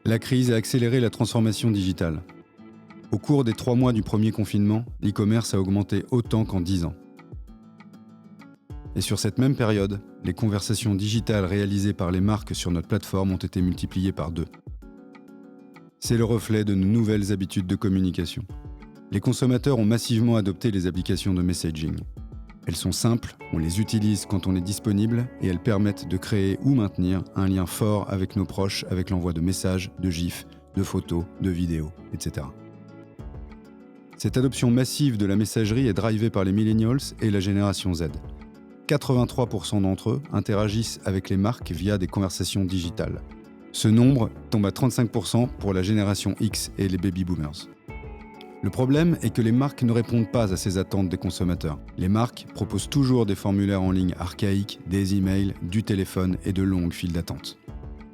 La crise a accéléré la transformation digitale. Au cours des 3 mois du premier confinement, l'e-commerce a augmenté autant qu'en 10 ans. Et sur cette même période, les conversations digitales réalisées par les marques sur notre plateforme ont été multipliées par 2. C'est le reflet de nos nouvelles habitudes de communication. Les consommateurs ont massivement adopté les applications de messaging. Elles sont simples, on les utilise quand on est disponible et elles permettent de créer ou maintenir un lien fort avec nos proches avec l'envoi de messages, de gifs, de photos, de vidéos, etc. Cette adoption massive de la messagerie est drivée par les millennials et la génération Z. 83% d'entre eux interagissent avec les marques via des conversations digitales. Ce nombre tombe à 35% pour la génération X et les baby boomers. Le problème est que les marques ne répondent pas à ces attentes des consommateurs. Les marques proposent toujours des formulaires en ligne archaïques, des emails, du téléphone et de longues files d'attente.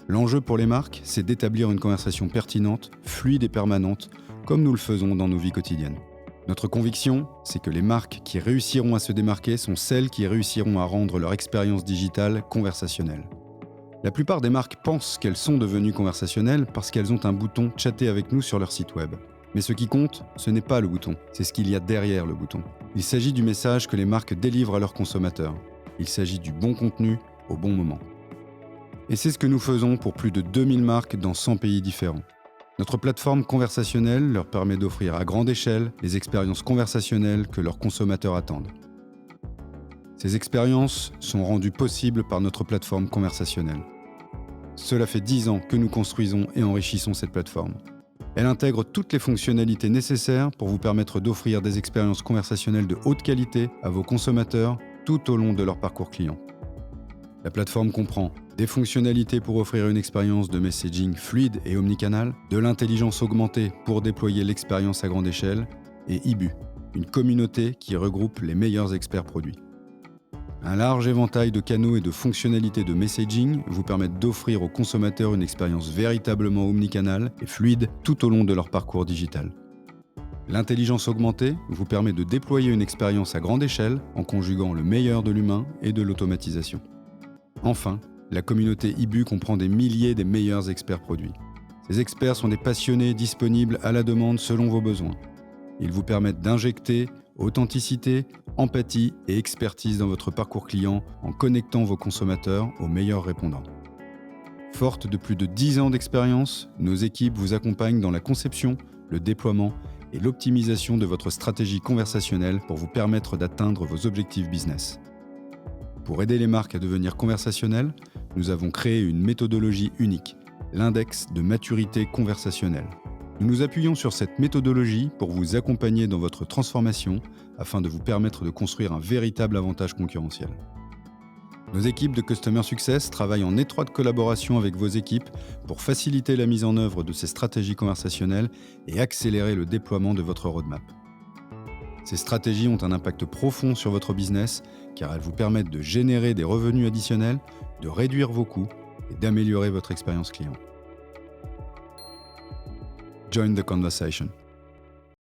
L'enjeu pour les marques, c'est d'établir une conversation pertinente, fluide et permanente, comme nous le faisons dans nos vies quotidiennes. Notre conviction, c'est que les marques qui réussiront à se démarquer sont celles qui réussiront à rendre leur expérience digitale conversationnelle. La plupart des marques pensent qu'elles sont devenues conversationnelles parce qu'elles ont un bouton « Chatter avec nous » sur leur site web. Mais ce qui compte, ce n'est pas le bouton, c'est ce qu'il y a derrière le bouton. Il s'agit du message que les marques délivrent à leurs consommateurs. Il s'agit du bon contenu au bon moment. Et c'est ce que nous faisons pour plus de 2000 marques dans 100 pays différents. Notre plateforme conversationnelle leur permet d'offrir à grande échelle les expériences conversationnelles que leurs consommateurs attendent. Ces expériences sont rendues possibles par notre plateforme conversationnelle. Cela fait 10 ans que nous construisons et enrichissons cette plateforme. Elle intègre toutes les fonctionnalités nécessaires pour vous permettre d'offrir des expériences conversationnelles de haute qualité à vos consommateurs tout au long de leur parcours client. La plateforme comprend des fonctionnalités pour offrir une expérience de messaging fluide et omnicanal, de l'intelligence augmentée pour déployer l'expérience à grande échelle, et IBU, une communauté qui regroupe les meilleurs experts produits. Un large éventail de canaux et de fonctionnalités de messaging vous permettent d'offrir aux consommateurs une expérience véritablement omnicanale et fluide tout au long de leur parcours digital. L'intelligence augmentée vous permet de déployer une expérience à grande échelle en conjuguant le meilleur de l'humain et de l'automatisation. Enfin, la communauté IBU comprend des milliers des meilleurs experts produits. Ces experts sont des passionnés disponibles à la demande selon vos besoins. Ils vous permettent d'injecter authenticité, empathie et expertise dans votre parcours client en connectant vos consommateurs aux meilleurs répondants. Fortes de plus de 10 ans d'expérience, nos équipes vous accompagnent dans la conception, le déploiement et l'optimisation de votre stratégie conversationnelle pour vous permettre d'atteindre vos objectifs business. Pour aider les marques à devenir conversationnelles, nous avons créé une méthodologie unique, l'index de maturité conversationnelle. Nous nous appuyons sur cette méthodologie pour vous accompagner dans votre transformation afin de vous permettre de construire un véritable avantage concurrentiel. Nos équipes de Customer Success travaillent en étroite collaboration avec vos équipes pour faciliter la mise en œuvre de ces stratégies conversationnelles et accélérer le déploiement de votre roadmap. Ces stratégies ont un impact profond sur votre business car elles vous permettent de générer des revenus additionnels, de réduire vos coûts et d'améliorer votre expérience client. Join the conversation.